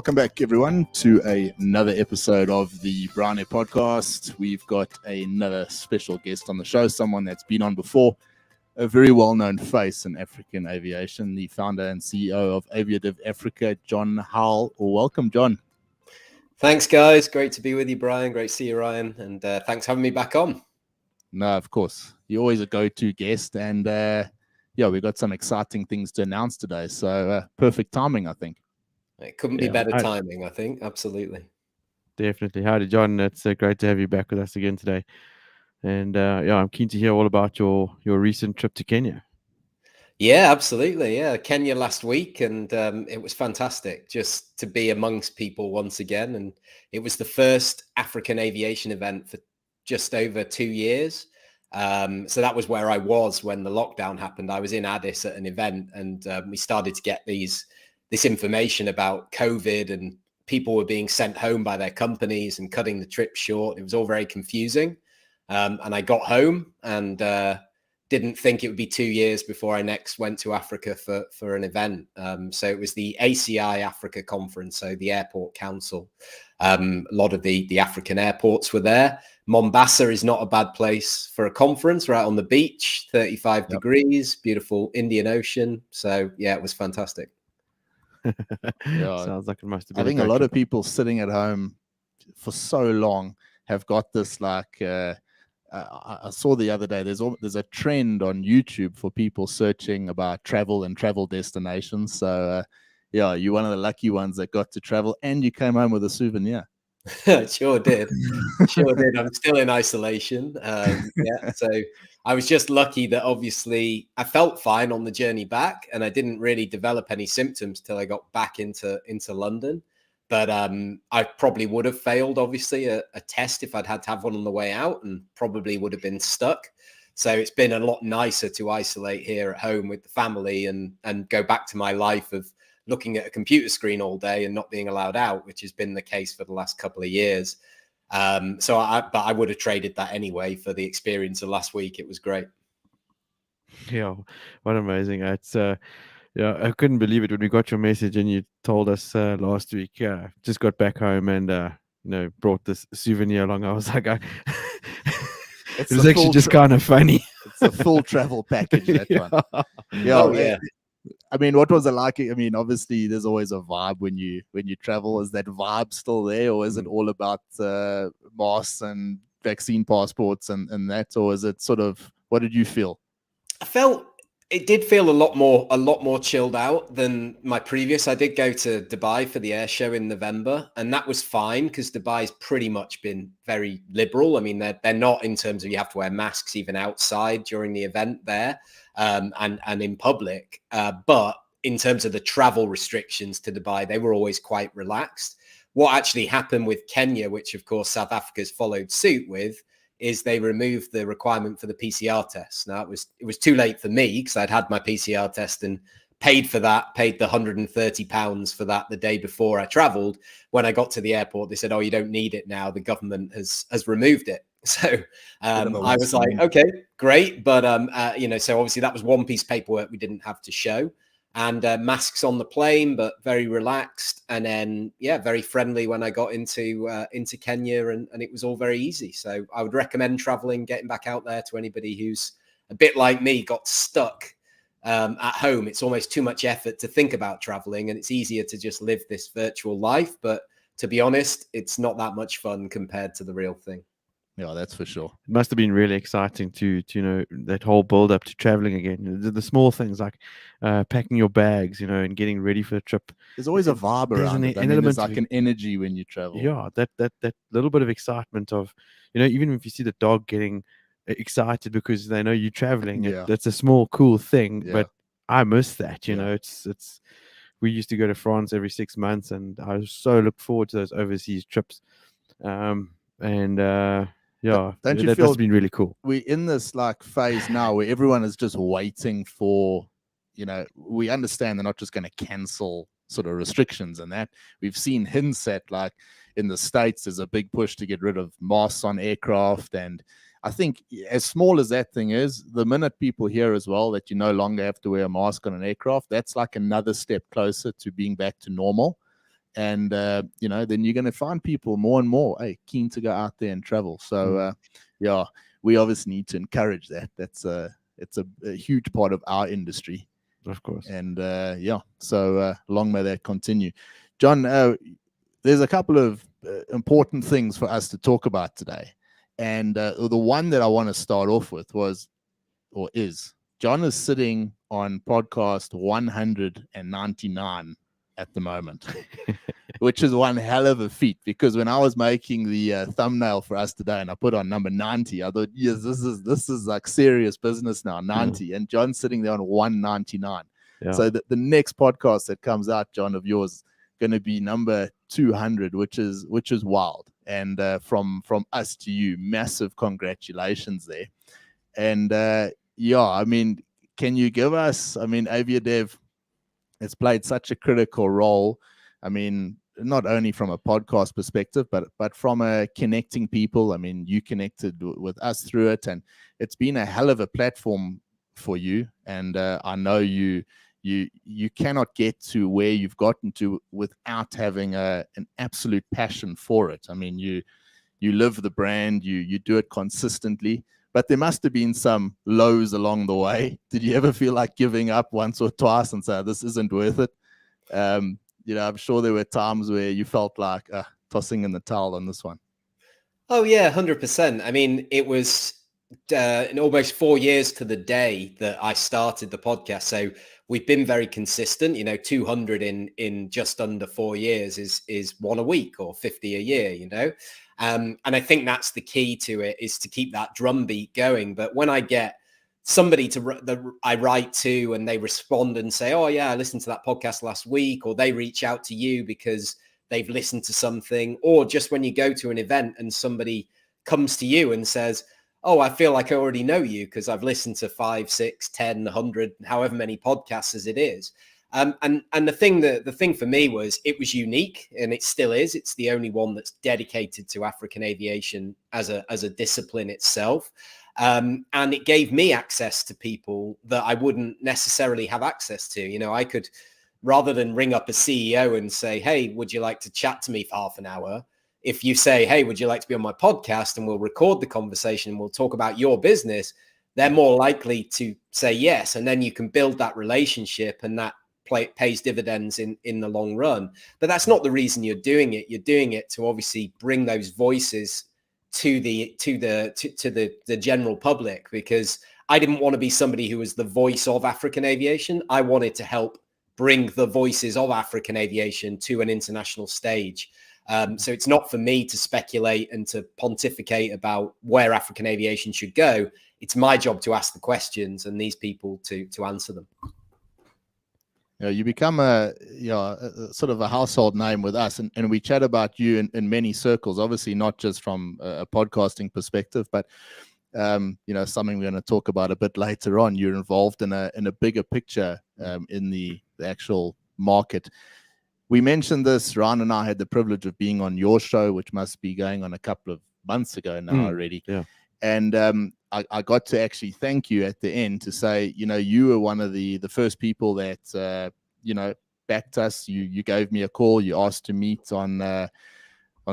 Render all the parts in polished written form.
Welcome back, everyone, to another episode of the Brown Air Podcast. We've got another special guest on the show, someone that's been on before, a very well-known face in African aviation, the founder and CEO of Aviadev Africa, Jon Howell. Welcome, Jon. Thanks, guys. Great to be with you, Brian. Great to see you, Ryan. And thanks for having me back on. No, of course. You're always a go-to guest. And we've got some exciting things to announce today. So perfect timing, I think. It couldn't be better timing, I think. Absolutely. Definitely. Howdy, Jon. It's great to have you back with us again today. And I'm keen to hear all about your recent trip to Kenya. Yeah, absolutely. Yeah, Kenya last week, and it was fantastic just to be amongst people once again. And it was the first African aviation event for just over 2 years. So that was where I was when the lockdown happened. I was in Addis at an event, and we started to get this information about COVID, and people were being sent home by their companies and cutting the trip short. It was all very confusing. And I got home and didn't think it would be 2 years before I next went to Africa for an event. So it was the ACI Africa conference, so the airport council. A lot of the African airports were there. Mombasa is not a bad place for a conference, right on the beach, 35 degrees, beautiful Indian Ocean. So yeah, it was fantastic. Sounds like it must have been. I think a lot of people sitting at home for so long have got this like I saw the other day there's a trend on YouTube for people searching about travel and travel destinations. So you're one of the lucky ones that got to travel and you came home with a souvenir. Sure did. I'm still in isolation. So I was just lucky that obviously I felt fine on the journey back, and I didn't really develop any symptoms till I got back into London. But I probably would have failed, obviously, a test if I'd had to have one on the way out, and probably would have been stuck. So it's been a lot nicer to isolate here at home with the family and go back to my life of looking at a computer screen all day and not being allowed out, which has been the case for the last couple of years. But I would have traded that anyway for the experience of last week. It was great. Yeah, what amazing. It's I couldn't believe it when we got your message and you told us last week. Just got back home and brought this souvenir along. I was like, it was actually just kind of funny. It's a full travel package. That one. Yeah. I mean, what was it like? I mean, obviously, there's always a vibe when you travel. Is that vibe still there, or is it all about masks and vaccine passports and that, or is it sort of? What did you feel? It did feel a lot more chilled out than my previous. I did go to Dubai for the air show in November, and that was fine because Dubai's pretty much been very liberal. I mean, they're not in terms of you have to wear masks even outside during the event there. And in public, but in terms of the travel restrictions to Dubai, they were always quite relaxed. What actually happened with Kenya, which of course South Africa's followed suit with, is they removed the requirement for the PCR test. Now it was too late for me because I'd had my PCR test and paid for that, paid the £130 for that the day before I traveled. When I got to the airport, they said, "Oh, you don't need it now. The government has removed it." So I was like, okay, great. But, so obviously that was one piece of paperwork we didn't have to show, and masks on the plane, but very relaxed. And then, very friendly when I got into Kenya, and it was all very easy. So I would recommend traveling, getting back out there to anybody who's a bit like me, got stuck at home. It's almost too much effort to think about traveling, and it's easier to just live this virtual life. But to be honest, it's not that much fun compared to the real thing. Yeah, that's for sure. It must have been really exciting to that whole build up to traveling again. The small things like packing your bags, and getting ready for the trip. There's always a vibe around it. There's like an energy when you travel. Yeah, that little bit of excitement of, even if you see the dog getting excited because they know you're traveling, that's a small cool thing. Yeah. But I miss that. It's. We used to go to France every 6 months, and I so look forward to those overseas trips. Don't you feel it's been really cool? We're in this like phase now where everyone is just waiting for, we understand they're not just going to cancel sort of restrictions and that. We've seen hints at, like in the States, there's a big push to get rid of masks on aircraft. And I think as small as that thing is, the minute people hear as well that you no longer have to wear a mask on an aircraft, that's like another step closer to being back to normal. And then you're going to find people more and more keen to go out there and travel. So we obviously need to encourage that. It's a huge part of our industry, of course. And so long may that continue. Jon, there's a couple of important things for us to talk about today, and the one that I want to start off with is Jon is sitting on podcast 199 at the moment, which is one hell of a feat, because when I was making the thumbnail for us today and I put on number 90, I thought, yes, this is like serious business now, 90, and Jon's sitting there on 199. So the next podcast that comes out, Jon, of yours, going to be number 200, which is wild. And from us to you, massive congratulations there. And I mean, can you give us, I mean, Aviadev has played such a critical role. I mean, not only from a podcast perspective, but from a connecting people. I mean, you connected with us through it, and it's been a hell of a platform for you. And I know you cannot get to where you've gotten to without having an absolute passion for it. I mean, you live the brand, you do it consistently. But there must have been some lows along the way. Did you ever feel like giving up once or twice and say, this isn't worth it? I'm sure there were times where you felt like tossing in the towel on this one. Oh, yeah, 100%. I mean, it was in almost 4 years to the day that I started the podcast. So we've been very consistent. 200 in just under 4 years is one a week or 50 a year, And I think that's the key to it, is to keep that drumbeat going. But when I get somebody I write to and they respond and say, oh yeah, I listened to that podcast last week, or they reach out to you because they've listened to something, or just when you go to an event and somebody comes to you and says, oh, I feel like I already know you because I've listened to 5, 6, 10, 100, however many podcasts as it is. And the thing for me was, it was unique, and it still is. It's the only one that's dedicated to African aviation as a discipline itself. And it gave me access to people that I wouldn't necessarily have access to. I could, rather than ring up a CEO and say, hey, would you like to chat to me for half an hour? If you say, hey, would you like to be on my podcast, and we'll record the conversation and we'll talk about your business, they're more likely to say yes. And then you can build that relationship, and that pays dividends in the long run. But that's not the reason you're doing it. You're doing it to obviously bring those voices to the general public, because I didn't want to be somebody who was the voice of African aviation. I wanted to help bring the voices of African aviation to an international stage. So it's not for me to speculate and to pontificate about where African aviation should go. It's my job to ask the questions and these people to answer them. You become a sort of a household name with us, and we chat about you in many circles, obviously not just from a podcasting perspective, but something we're going to talk about a bit later on. You're involved in a bigger picture in the actual market. We mentioned this. Ryan and I had the privilege of being on your show, which must be going on a couple of months ago now already. Yeah. And I got to actually thank you at the end to say, you were one of the first people that, backed us. You gave me a call. You asked to meet on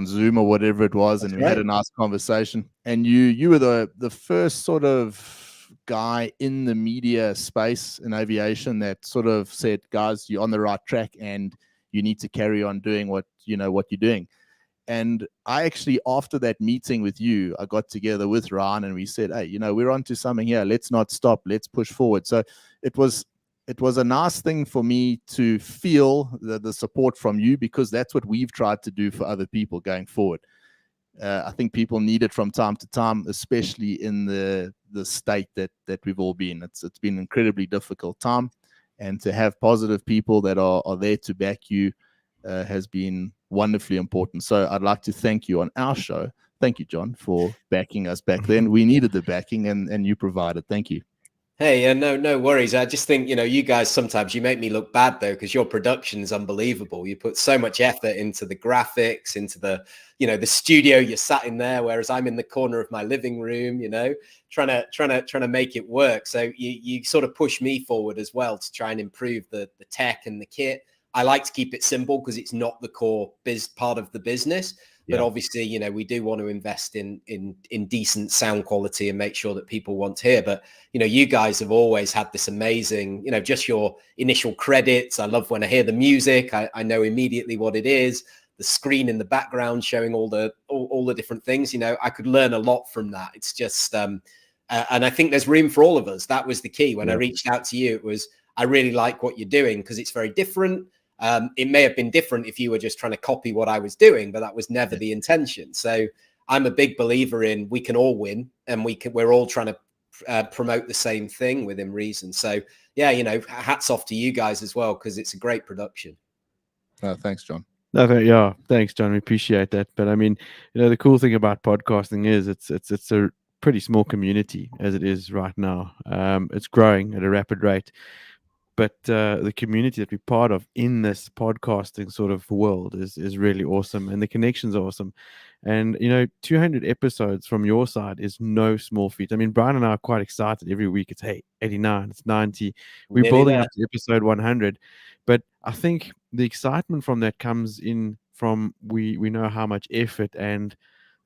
Zoom or whatever it was. That's and we right. had a nice conversation. And you were the first sort of guy in the media space in aviation that sort of said, guys, you're on the right track and you need to carry on doing what you're doing. And I actually, after that meeting with you, I got together with Ryan and we said, hey, we're onto something here. Let's not stop. Let's push forward. So it was a nice thing for me to feel the support from you, because that's what we've tried to do for other people going forward. I think people need it from time to time, especially in the state that we've all been. It's been an incredibly difficult time, and to have positive people that are there to back you has been wonderfully important. So I'd like to thank you on our show. Thank you, Jon, for backing us back then. We needed the backing, and you provided. Thank you. Hey, no worries. I just think, you guys, sometimes you make me look bad though, because your production is unbelievable. You put so much effort into the graphics, into the studio you're sat in there, whereas I'm in the corner of my living room, trying to make it work. So you sort of push me forward as well to try and improve the tech and the kit. I like to keep it simple because it's not the core part of the business. But obviously, you know, we do want to invest in decent sound quality and make sure that people want to hear. But, you know, you guys have always had this amazing, you know, just your initial credits. I love when I hear the music. I know immediately what it is. The screen in the background showing all the different things. You know, I could learn a lot from that. It's just, and I think there's room for all of us. That was the key. When I reached out to you, it was, I really like what you're doing because it's very different. It may have been different if you were just trying to copy what I was doing, but that was never the intention. So I'm a big believer in we can all win, and we're all trying to promote the same thing within reason. So yeah, you know, hats off to you guys as well, because it's a great production. Thanks, John. No, thanks, John. We appreciate that. But I mean, you know, the cool thing about podcasting is it's a pretty small community as it is right now. It's growing at a rapid rate. But the community that we're part of in this podcasting sort of world is really awesome, and the connections are awesome. And, you know, 200 episodes from your side is no small feat. I mean, Brian and I are quite excited every week. It's 89, it's 90. We're building up to episode 100. But I think the excitement from that comes in from we know how much effort and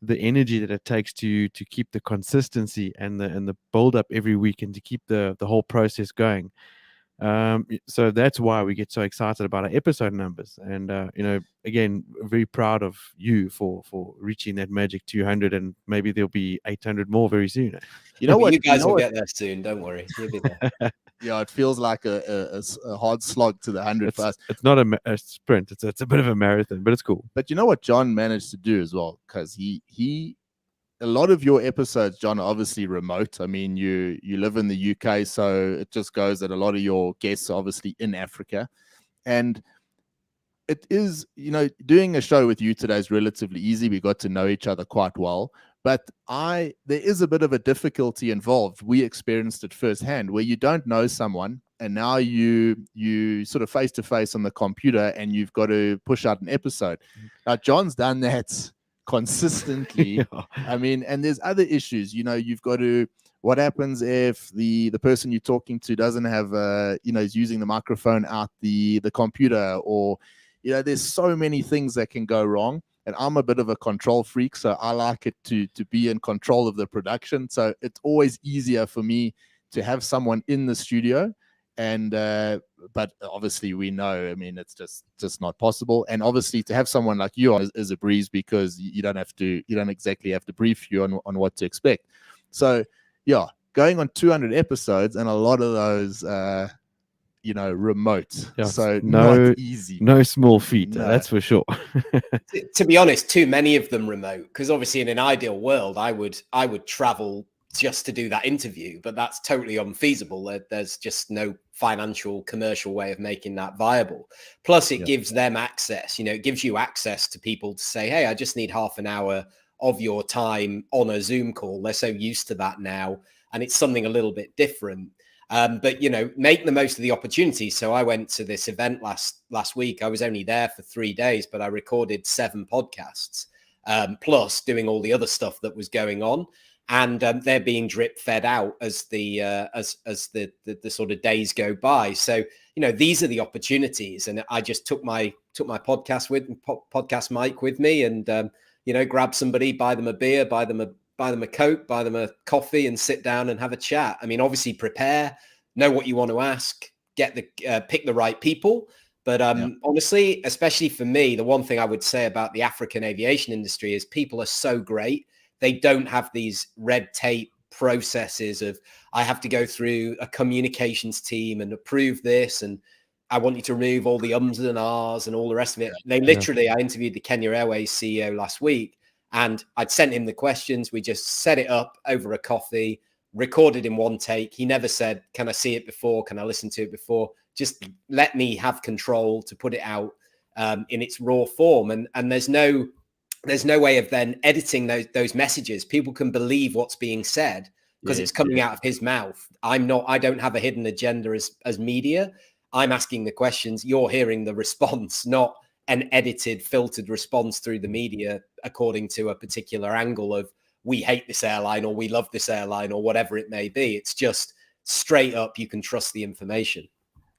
the energy that it takes to keep the consistency and the build up every week, and to keep the whole process going. So that's why we get so excited about our episode numbers. And you know, again, very proud of you for reaching that magic 200, and maybe there'll be 800 more very soon. You know what? You guys will get there soon. Don't worry, you'll be there. Yeah, it feels like a hard slog to the 100 first. It's not a sprint. It's a bit of a marathon, but it's cool. But you know what John managed to do as well, because he a lot of your episodes, John, are obviously remote. I mean, you live in the UK, so it just goes that a lot of your guests are obviously in Africa. And it is, you know, doing a show with you today is relatively easy. We got to know each other quite well. But there is a bit of a difficulty involved. We experienced it firsthand, where you don't know someone, and now you sort of face to face on the computer, and you've got to push out an episode. Now, John's done that consistently. I mean, and there's other issues. You know, you've got to, what happens if the person you're talking to doesn't have you know, is using the microphone out the computer, or, you know, there's so many things that can go wrong. And I'm a bit of a control freak, so I like it to be in control of the production. So it's always easier for me to have someone in the studio. And but obviously we know, I mean, it's just not possible. And obviously to have someone like you on is a breeze, because you don't exactly have to brief you on what to expect. So yeah, going on 200 episodes, and a lot of those you know, remote. Yeah, so not easy. No small feat, that's for sure. To be honest, too many of them remote, because obviously in an ideal world I would travel just to do that interview, but that's totally unfeasible. There's just no financial, commercial way of making that viable. Plus it gives them access, you know, it gives you access to people to say, hey, I just need half an hour of your time on a Zoom call. They're so used to that now, and it's something a little bit different. But, you know, make the most of the opportunity. So I went to this event last week. I was only there for 3 days, but I recorded 7 podcasts, plus doing all the other stuff that was going on. And they're being drip fed out as the sort of days go by. So, you know, these are the opportunities. And I just took my podcast mic with me, and you know, grab somebody, buy them a beer, buy them a Coke, buy them a coffee, and sit down and have a chat. I mean, obviously prepare, know what you want to ask, get pick the right people. But honestly, especially for me, the one thing I would say about the African aviation industry is people are so great. They don't have these red tape processes of, I have to go through a communications team and approve this, and I want you to remove all the ums and ahs and all the rest of it. They literally, I interviewed the Kenya Airways CEO last week, and I'd sent him the questions. We just set it up over a coffee, recorded in one take. He never said, can I see it before? Can I listen to it before? Just let me have control to put it out in its raw form. And there's no way of then editing those messages. People can believe what's being said because it's coming out of his mouth. I don't have a hidden agenda as media. I'm asking the questions. You're hearing the response, not an edited, filtered response through the media according to a particular angle of, we hate this airline, or we love this airline, or whatever it may be. It's just straight up, you can trust the information.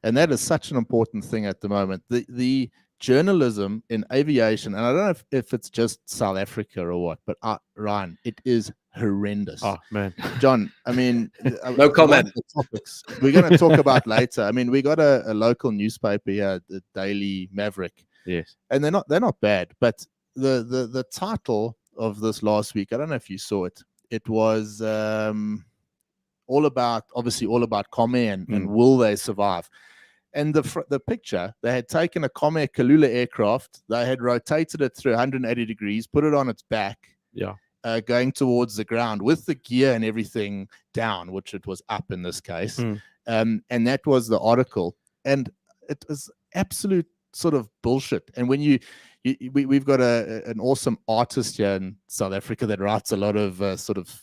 And that is such an important thing at the moment. The journalism in aviation, and I don't know if it's just South Africa or what, but Ryan, it is horrendous. Oh man, John, I mean, no comment. The topics we're going to talk about later. I mean, we got a local newspaper here, the Daily Maverick. Yes, and they're not bad, but the title of this last week, I don't know if you saw it. It was all about Comair and will they survive? And the picture, they had taken a Comair Kalula aircraft, they had rotated it through 180 degrees, put it on its back, going towards the ground with the gear and everything down, which it was up in this case. And that was the article. And it was absolute sort of bullshit. And when we've got an awesome artist here in South Africa that writes a lot of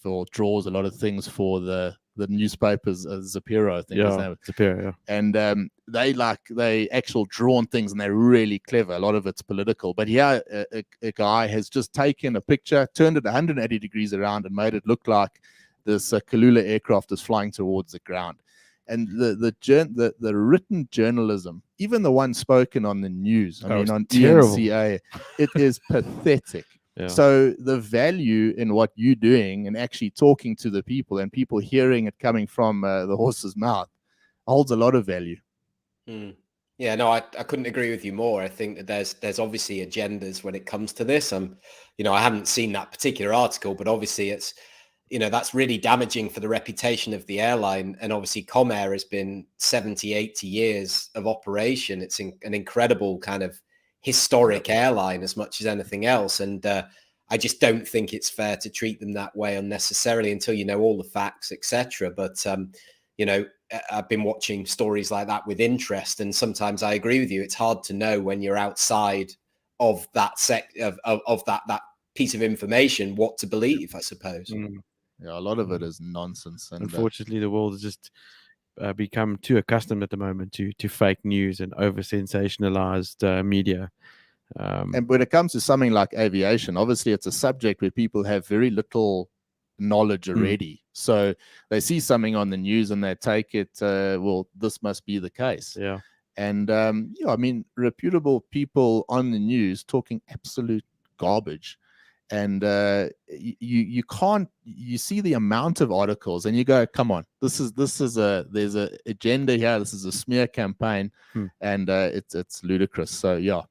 or draws a lot of things for the newspapers, Zapiro, I think. Yeah, Zapiro, yeah. And they actual drawn things, and they're really clever. A lot of it's political, but here a guy has just taken a picture, turned it 180 degrees around, and made it look like this Kalula aircraft is flying towards the ground. And the written journalism, even the one spoken on the news, on ENCA, it is pathetic. Yeah. So the value in what you're doing and actually talking to the people and people hearing it coming from the horse's mouth holds a lot of value. Yeah, no, I couldn't agree with you more. I think that there's obviously agendas when it comes to this. I haven't seen that particular article, but obviously it's, that's really damaging for the reputation of the airline. And obviously Comair has been 70, 80 years of operation. It's an incredible kind of historic airline as much as anything else. And I just don't think it's fair to treat them that way unnecessarily until you know all the facts, etc. But, I've been watching stories like that with interest. And sometimes I agree with you. It's hard to know when you're outside of that of that piece of information, what to believe, I suppose. Yeah, a lot of it is nonsense. And unfortunately, the world has just become too accustomed at the moment to fake news and over sensationalized media. And when it comes to something like aviation, obviously it's a subject where people have very little knowledge already. So they see something on the news and they take it, well, this must be the case. Yeah. And, reputable people on the news talking absolute garbage. And you see the amount of articles and you go, come on, there's a agenda here. This is a smear campaign and it's ludicrous. So yeah.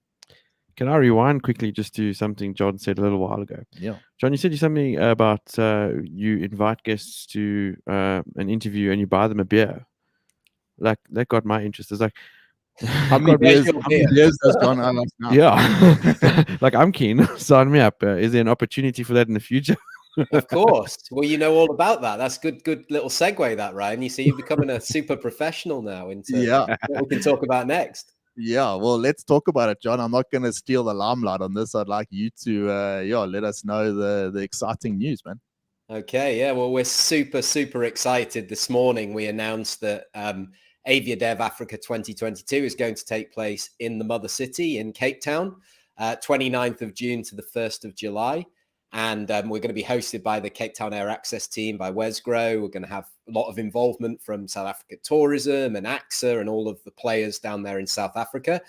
Can I rewind quickly just to something John said a little while ago? Yeah. John, you said something about you invite guests to an interview and you buy them a beer. Like that got my interest. It's like, how many beers does John have now? Yeah. Like I'm keen. Sign me up. Is there an opportunity for that in the future? Of course. Well, you know all about that. That's good little segue, that, Ryan. You see, you're becoming a super professional now into what we can talk about next. Yeah, well, let's talk about it, John. I'm not going to steal the limelight on this. I'd like you to, let us know the exciting news, man. Okay, yeah. Well, we're super, super excited. This morning, we announced that Aviadev Africa 2022 is going to take place in the mother city in Cape Town, 29th of June to the 1st of July. And we're going to be hosted by the Cape Town Air Access team by Wesgrow. We're going to have a lot of involvement from South Africa Tourism and AXA and all of the players down there in South Africa.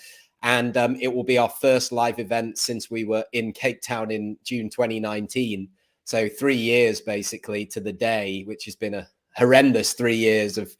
And it will be our first live event since we were in Cape Town in June 2019. So 3 years basically to the day, which has been a horrendous 3 years of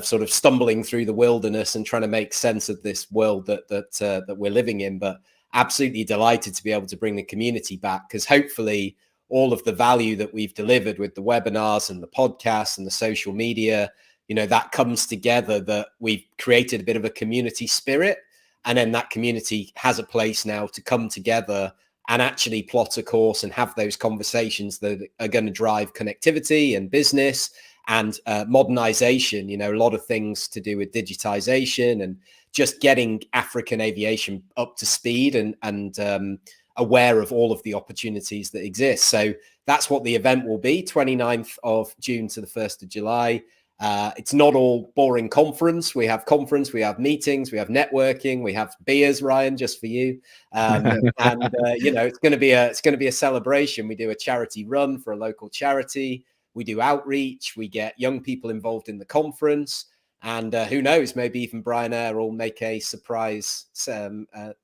sort of stumbling through the wilderness and trying to make sense of this world that we're living in. But absolutely delighted to be able to bring the community back, because hopefully all of the value that we've delivered with the webinars and the podcasts and the social media, that comes together, that we've created a bit of a community spirit. And then that community has a place now to come together and actually plot a course and have those conversations that are going to drive connectivity and business and modernization, a lot of things to do with digitization and just getting African aviation up to speed and aware of all of the opportunities that exist. So that's what the event will be, 29th of June to the 1st of July. It's not all boring conference. We have meetings, we have networking, we have beers, Ryan, just for you. It's going to be a celebration. We do a charity run for a local charity. We do outreach. We get young people involved in the conference. And who knows, maybe even Brian Air will make a surprise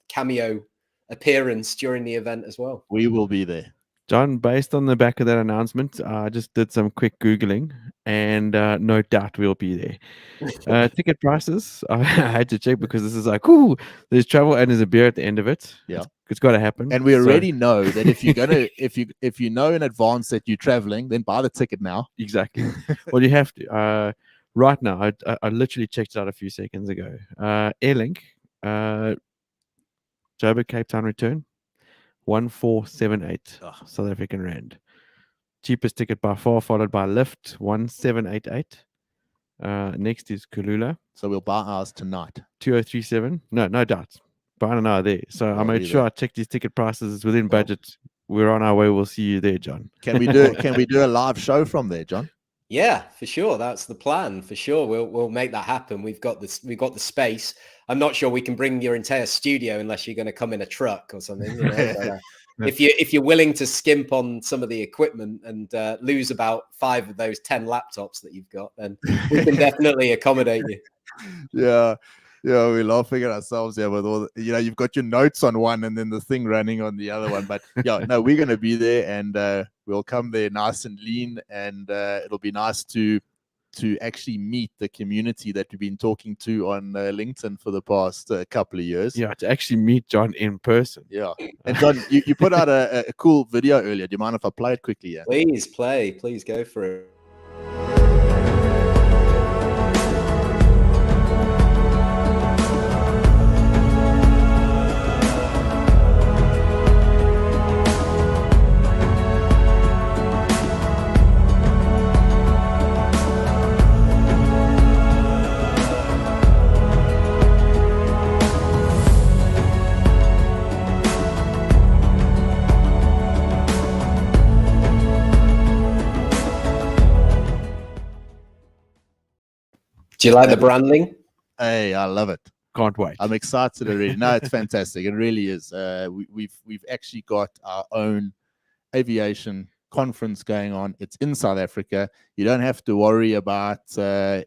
cameo appearance during the event as well. We will be there. John, based on the back of that announcement, I just did some quick Googling, and no doubt we'll be there. Ticket prices, I had to check because this is like, ooh, there's travel and there's a beer at the end of it. Yeah. It's got to happen. And we already know that if you're gonna, if you know in advance that you're traveling, then buy the ticket now. Exactly. Well, you have to. Right now, I literally checked it out a few seconds ago. Airlink, Joburg Cape Town return, 1478 South African rand. Cheapest ticket by far, followed by Lyft, 1788. Next is Kulula. So we'll buy ours tonight. 2037. No doubt. Brian and I are there. So I made sure I checked these ticket prices within budget. We're on our way. We'll see you there, John. Can we do a live show from there, John? Yeah, for sure. That's the plan. For sure, we'll make that happen. We've got the space. I'm not sure we can bring your entire studio unless you're going to come in a truck or something. You know? But, if you're willing to skimp on some of the equipment and lose about 5 of those 10 laptops that you've got, then we can definitely accommodate you. Yeah, we're laughing at ourselves here with all. You've got your notes on one and then the thing running on the other one. But no, we're going to be there, and we'll come there nice and lean, and it'll be nice to actually meet the community that we've been talking to on LinkedIn for the past couple of years. Yeah, to actually meet John in person. Yeah. And John, you put out a cool video earlier. Do you mind if I play it quickly? Yeah. Please go for it. Do you like the branding? Hey, I love it. Can't wait. I'm excited already. No, it's fantastic. It really is. We've actually got our own aviation conference going on. It's in South Africa. You don't have to worry about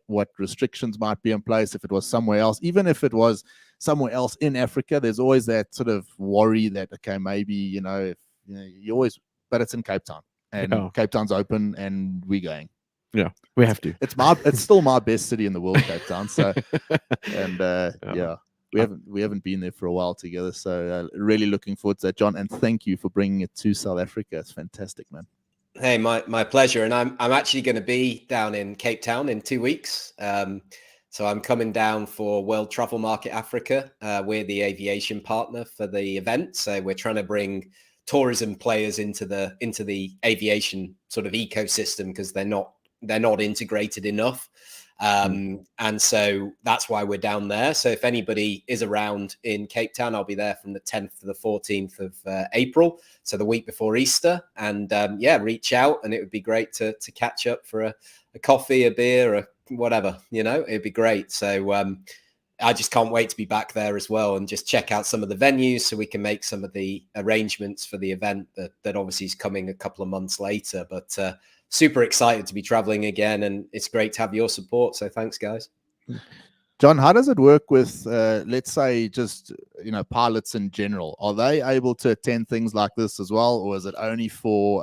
what restrictions might be in place if it was somewhere else. Even if it was somewhere else in Africa, there's always that sort of worry that, okay, maybe, you always, but it's in Cape Town, and Cape Town's open, and we're going. Yeah, we have to. It's still my best city in the world, Cape Town. So, and we haven't been there for a while together. So, really looking forward to that, John. And thank you for bringing it to South Africa. It's fantastic, man. Hey, my pleasure. And I'm actually going to be down in Cape Town in 2 weeks. So I'm coming down for World Travel Market Africa. We're the aviation partner for the event. So we're trying to bring tourism players into the aviation sort of ecosystem because they're not integrated enough. And so that's why we're down there. So if anybody is around in Cape Town, I'll be there from the 10th to the 14th of April. So the week before Easter. And reach out, and it would be great to catch up for a coffee, a beer, or whatever, it'd be great. So I just can't wait to be back there as well and just check out some of the venues so we can make some of the arrangements for the event that obviously is coming a couple of months later. But super excited to be traveling again, and it's great to have your support. So thanks, guys. John, how does it work with, let's say, just pilots in general? Are they able to attend things like this as well, or is it only for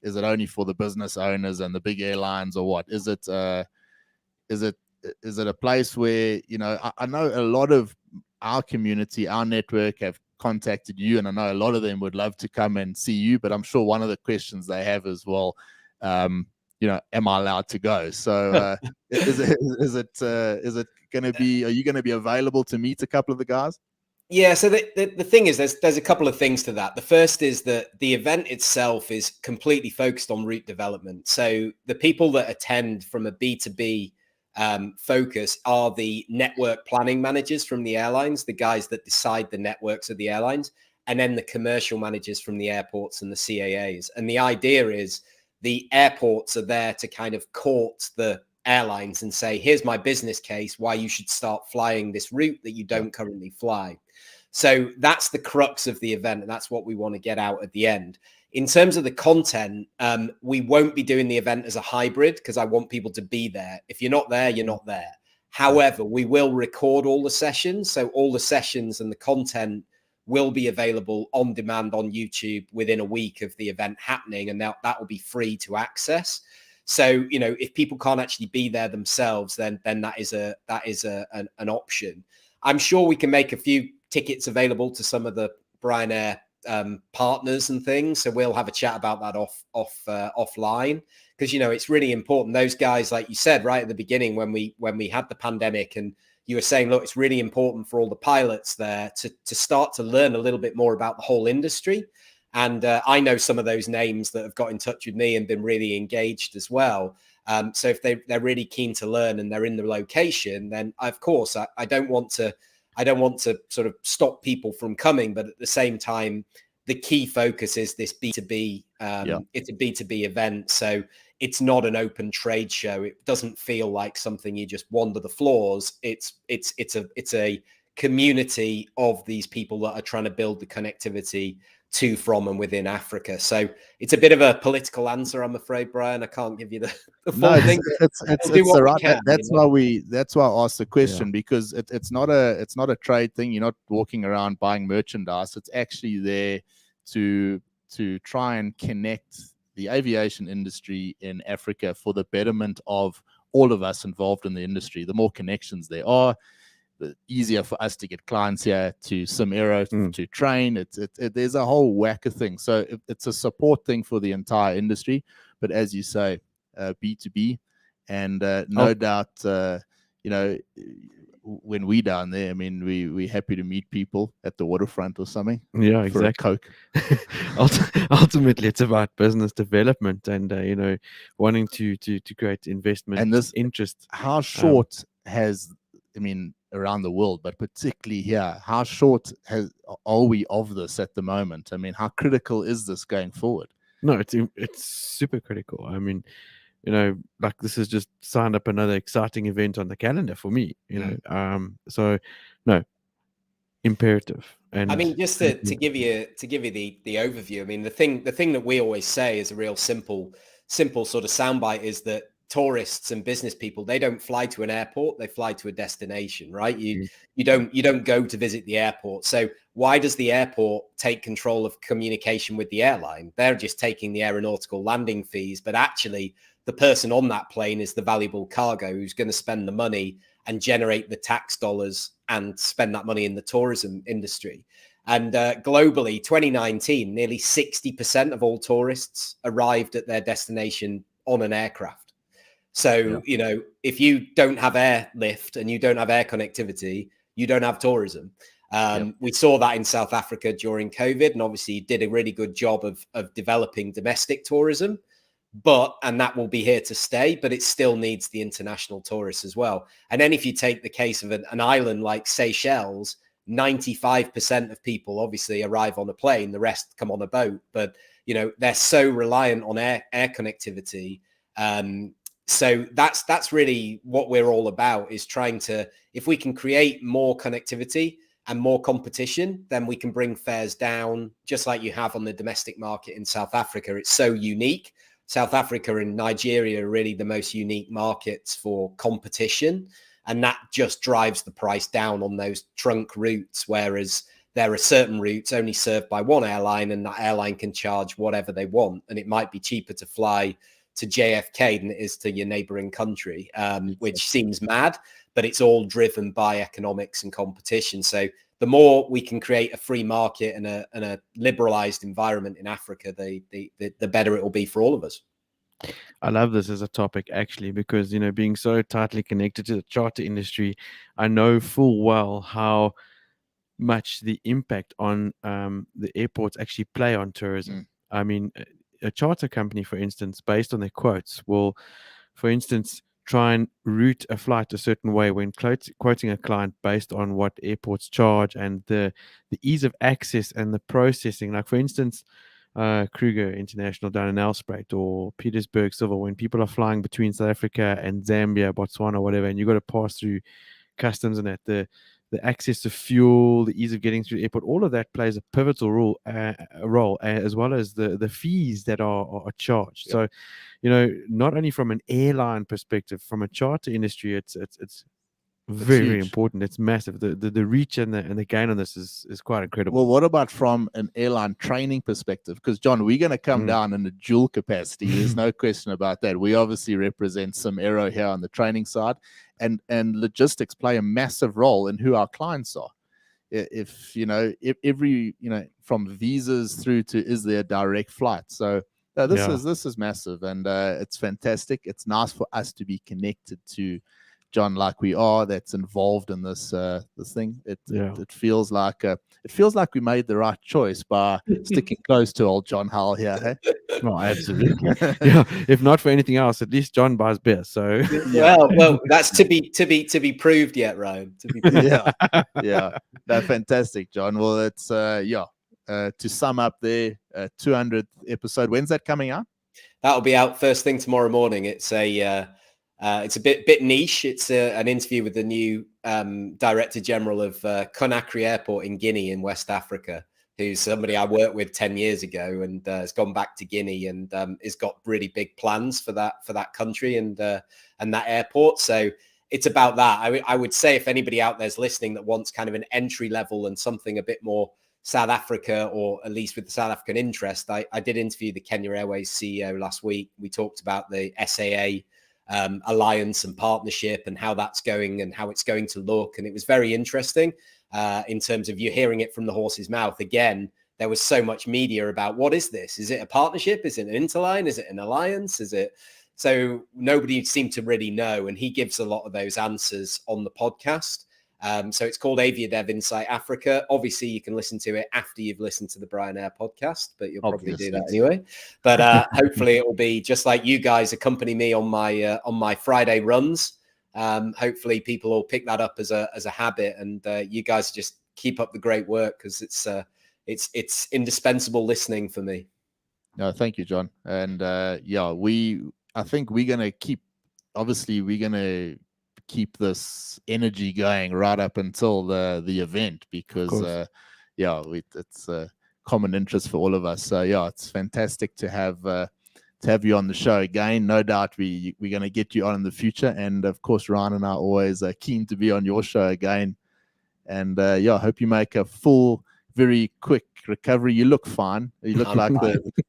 the business owners and the big airlines, or what? Is it a place where I know a lot of our community, our network have contacted you, and I know a lot of them would love to come and see you, but I'm sure one of the questions they have as well, am I allowed to go? So is it going to be, are you going to be available to meet a couple of the guys? Yeah, so the thing is, there's a couple of things to that. The first is that the event itself is completely focused on route development. So the people that attend from a B2B focus are the network planning managers from the airlines, the guys that decide the networks of the airlines, and then the commercial managers from the airports and the CAAs. And the idea is the airports are there to kind of court the airlines and say, here's my business case why you should start flying this route that you don't currently fly. So that's the crux of the event, and that's what we want to get out at the end. In terms of the content, we won't be doing the event as a hybrid because I want people to be there. If you're not there, you're not there. However, we will record all the sessions. So all the sessions and the content will be available on demand on YouTube within a week of the event happening, and that will be free to access. So, you know, if people can't actually be there themselves, then that is an option. I'm sure we can make a few tickets available to some of the Brian Air partners and things. So we'll have a chat about that offline, because, you know, it's really important. Those guys, like you said right at the beginning, when we had the pandemic, and you were saying, look, it's really important for all the pilots there to start to learn a little bit more about the whole industry. And I know some of those names that have got in touch with me and been really engaged as well. So if they're really keen to learn and they're in the location, then of course I don't want to sort of stop people from coming, but at the same time, the key focus is this B2B. It's a B2B event, so it's not an open trade show. It doesn't feel like something you just wander the floors. It's a community of these people that are trying to build the connectivity to, from, and within Africa. So it's a bit of a political answer, I'm afraid, Brian. I can't give you the full thing. It's the right. That's why I asked the question, because it's not a trade thing. You're not walking around buying merchandise. It's actually there to try and connect the aviation industry in Africa for the betterment of all of us involved in the industry. The more connections there are, the easier for us to get clients here to Comair to train. There's a whole whack of things. So it's a support thing for the entire industry. But as you say, B2B, and no doubt, you know, when we down there, I mean, we're happy to meet people at the waterfront or something. Yeah, exactly. For a Coke. Ultimately, it's about business development and you know, wanting to create investment and this interest. How short around the world, but particularly here, how short are we of this at the moment? I mean, how critical is this going forward? No, it's super critical. I mean, you know, like this has just signed up another exciting event on the calendar for me, you know. So no, imperative. And I mean, just to give you the overview, I mean, the thing that we always say is a real simple sort of soundbite is that tourists and business people, they don't fly to an airport, they fly to a destination, right? You don't go to visit the airport. So why does the airport take control of communication with the airline? They're just taking the aeronautical landing fees, but actually the person on that plane is the valuable cargo who's going to spend the money and generate the tax dollars and spend that money in the tourism industry. And globally, 2019, nearly 60% of all tourists arrived at their destination on an aircraft. So, you know, if you don't have airlift and you don't have air connectivity, you don't have tourism. We saw that in South Africa during COVID, and obviously you did a really good job of developing domestic tourism, and that will be here to stay, but it still needs the international tourists as well. And then if you take the case of an island like Seychelles, 95% of people obviously arrive on a plane, the rest come on a boat, but, you know, they're so reliant on air connectivity. So that's really what we're all about, is trying to, if we can create more connectivity and more competition, then we can bring fares down, just like you have on the domestic market in South Africa. It's so unique. South Africa and Nigeria are really the most unique markets for competition. And that just drives the price down on those trunk routes, whereas there are certain routes only served by one airline, and that airline can charge whatever they want. And it might be cheaper to fly to JFK than it is to your neighboring country, which seems mad, but it's all driven by economics and competition. So the more we can create a free market and a liberalized environment in Africa, the better it will be for all of us. I love this as a topic, actually, because, you know, being so tightly connected to the charter industry, I know full well how much the impact on the airports actually play on tourism. I mean, a charter company, for instance, based on their quotes, will, for instance, try and route a flight a certain way when quoting a client based on what airports charge and the ease of access and the processing. Like, for instance, Kruger International down in Nelspruit, or Petersburg Civil, when people are flying between South Africa and Zambia, Botswana, whatever, and you've got to pass through customs and that, the access to fuel, the ease of getting through the airport, all of that plays a pivotal role, as well as the fees that are charged. So, not only from an airline perspective, from a charter industry, it's very important. It's massive. The reach and the gain on this is quite incredible. Well, what about from an airline training perspective? Because John, we're going to come down in a dual capacity. There's no question about that. We obviously represent some aero here on the training side, and logistics play a massive role in who our clients are. If every from visas through to is there a direct flight. So this is massive, and it's fantastic. It's nice for us to be connected to John like we are, that's involved in this this thing. It feels like we made the right choice by sticking close to old Jon Howell here. Hey? Oh, absolutely. If not for anything else, at least John buys beer. So well, that's to be proved yet, Ryan. To be proved. No, fantastic, John. Well, it's to sum up there, 200th episode. When's that coming out? That'll be out first thing tomorrow morning. It's a bit niche. It's an interview with the new Director General of Conakry Airport in Guinea in West Africa, who's somebody I worked with 10 years ago and has gone back to Guinea and has got really big plans for that country and that airport. So it's about that. I would say if anybody out there's listening that wants kind of an entry level and something a bit more South Africa, or at least with the South African interest, I did interview the Kenya Airways CEO last week. We talked about the SAA alliance and partnership and how that's going and how it's going to look, and it was very interesting in terms of you hearing it from the horse's mouth. Again, there was so much media about what is this? Is it a partnership? Is it an interline? Is it an alliance? Is it? So nobody seemed to really know, and he gives a lot of those answers on the podcast. So it's called Aviadev Insight Africa. Obviously, you can listen to it after you've listened to the Brian Air podcast, but you'll probably do that anyway. But hopefully, it will be just like you guys accompany me on my Friday runs. Hopefully, people will pick that up as a habit, and you guys just keep up the great work because it's indispensable listening for me. No, thank you, John. And I think we're gonna keep. Obviously, we're gonna keep this energy going right up until the event, because it's a common interest for all of us. So it's fantastic to have you on the show again. No doubt we're going to get you on in the future, and of course Ryan and I are always keen to be on your show again. And I hope you make a full, very quick recovery. You look fine. You look like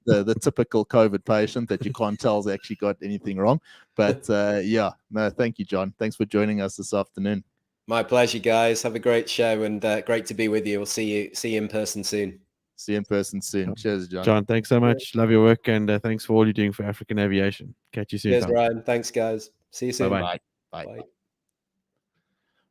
the typical COVID patient that you can't tell has actually got anything wrong. But thank you, John. Thanks for joining us this afternoon. My pleasure, guys. Have a great show, and great to be with you. We'll see you in person soon. See you in person soon. Cheers, John. John, thanks so much. Love your work, and thanks for all you're doing for African aviation. Catch you soon. Cheers, Ryan. Thanks, guys. See you soon. Bye.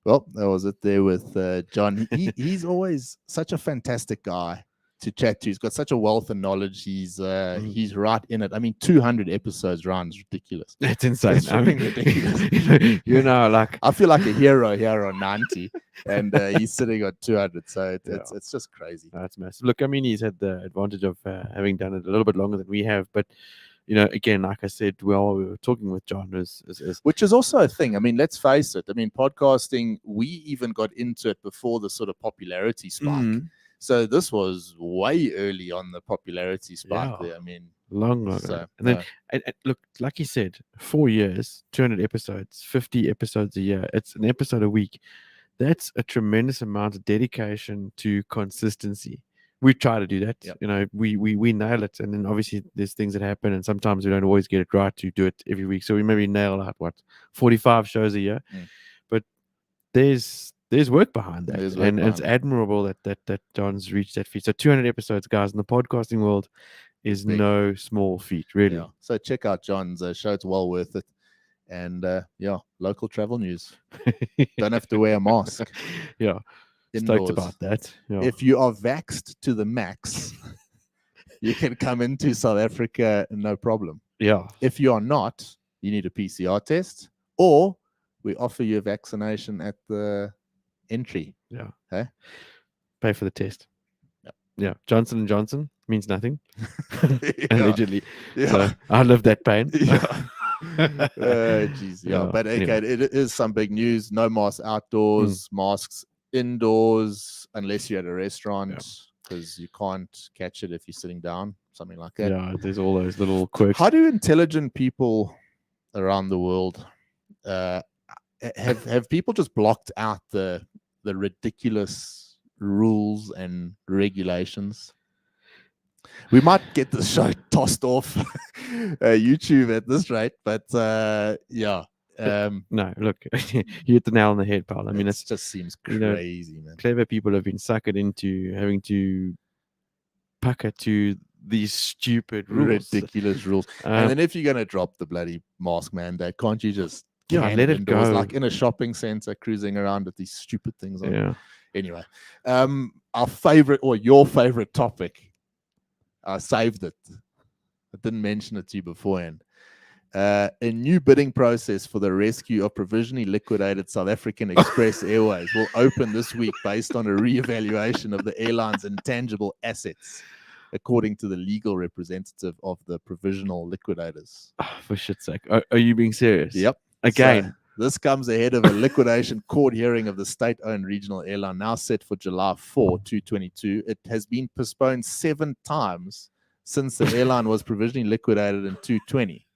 Well, that was it there with John. He's always such a fantastic guy to chat to. He's got such a wealth of knowledge. He's right in it. I mean, 200 episodes, Ryan, is ridiculous. It's insane. It's ridiculous. Like I feel like a hero here on 90, and he's sitting on 200. So it's just crazy. That's massive. Look, I mean, he's had the advantage of having done it a little bit longer than we have, but again, like I said, we were talking with John, which is also a thing. I mean, let's face it. I mean, podcasting, we even got into it before the sort of popularity spike. So this was way early on the popularity spike there. I mean, long. So, and then, look, like you said, 4 years, 200 episodes, 50 episodes a year. It's an episode a week. That's a tremendous amount of dedication to consistency. We try to do that. Yep. We nail it, and then obviously there's things that happen, and sometimes we don't always get it right to do it every week. So we maybe nail out 45 shows a year, but there's work behind that, and it's admirable that John's reached that feat. So 200 episodes, guys, in the podcasting world is no small feat, really. Yeah. So check out John's show; it's well worth it. And local travel news. Don't have to wear a mask. Yeah. Stoked about that. Yeah. If you are vaxxed to the max, you can come into South Africa no problem. Yeah. If you are not, you need a PCR test, or we offer you a vaccination at the entry. Yeah. Hey? Pay for the test. Yeah. Johnson & Johnson means nothing. Allegedly. Yeah. So I love that pain. Geez. Yeah. But okay, anyway. It is some big news. No masks outdoors. Masks indoors unless you're at a restaurant, because you can't catch it if you're sitting down, something like that. Yeah, there's all those little quirks. How do intelligent people around the world have people just blocked out the ridiculous rules and regulations? We might get the show tossed off YouTube at this rate, but yeah. No, look, you hit the nail on the head, pal. I mean, it just seems crazy, man. Clever people have been suckered into having to pucker to these stupid rules, ridiculous rules. And then if you're going to drop the bloody mask mandate, can't you just let it go? Like in a shopping center, cruising around with these stupid things on. Yeah. Anyway, our favorite or your favorite topic, I saved it. I didn't mention it to you beforehand. A new bidding process for the rescue of provisionally liquidated South African Express Airways will open this week based on a re-evaluation of the airline's intangible assets, according to the legal representative of the provisional liquidators. Oh, for shit's sake. Are you being serious? Yep. Again. So this comes ahead of a liquidation court hearing of the state-owned regional airline, now set for July 4, 2022. It has been postponed 7 times since the airline was provisionally liquidated in 2020.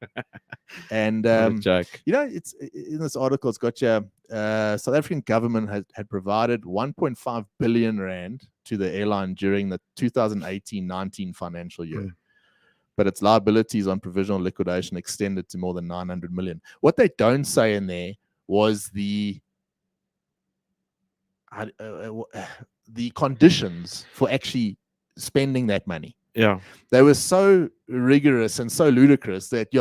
And you know, it's in this article, it's got your South African government had provided 1.5 billion rand to the airline during the 2018-19 financial year. But its liabilities on provisional liquidation extended to more than 900 million. What they don't say in there was the conditions for actually spending that money. Yeah, they were so rigorous and so ludicrous that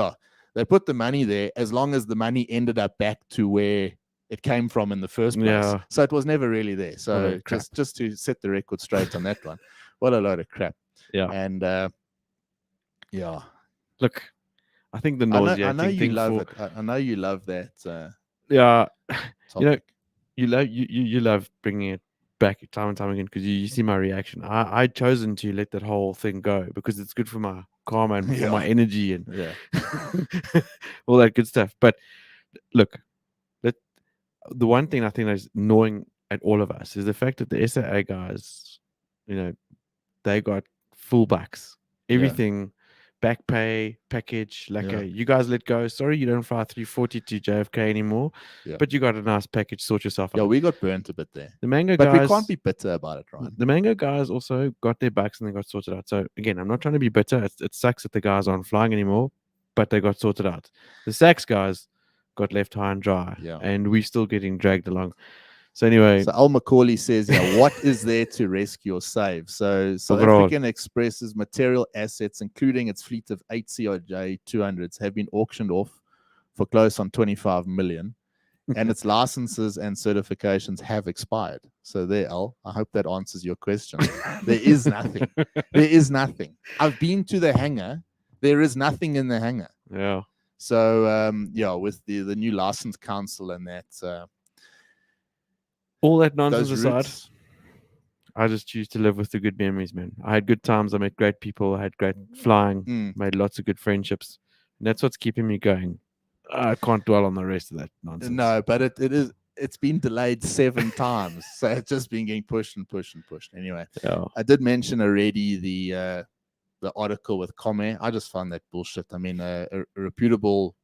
they put the money there as long as the money ended up back to where it came from in the first place. Yeah. So it was never really there. So just to set the record straight on that one, what a load of crap. Yeah, and yeah. Look, I think the nauseating I know you thing love it. I know you love that. Yeah, topic. you love bringing it back time and time again because you see my reaction. I'd chosen to let that whole thing go because it's good for my karma and for my energy and all that good stuff. But look, the one thing I think that's annoying at all of us is the fact that the SAA guys, they got full backs, everything. Back pay package, you guys let go. Sorry, you don't fly 340 to JFK anymore, but you got a nice package. Sort yourself out. Yeah, we got burnt a bit there. The Mango but guys, we can't be bitter about it, right? The Mango guys also got their backs and they got sorted out. So again, I'm not trying to be bitter. It sucks that the guys aren't flying anymore, but they got sorted out. The Sachs guys got left high and dry, and we're still getting dragged along. So anyway, so Al Macaulay says, what is there to rescue or save? So South African Express's material assets, including its fleet of 8 CRJ 200s, have been auctioned off for close on 25 million, and its licenses and certifications have expired. So there, Al, I hope that answers your question. There is nothing. There is nothing. I've been to the hangar. There is nothing in the hangar. Yeah. So with the new license council and that. All that nonsense aside, I just choose to live with the good memories, man. I had good times. I met great people. I had great flying. Made lots of good friendships. And that's what's keeping me going. I can't dwell on the rest of that nonsense. No, but it's been delayed 7 times. So it's just been getting pushed and pushed and pushed. Anyway, I did mention already the article with Comair. I just found that bullshit. I mean, a reputable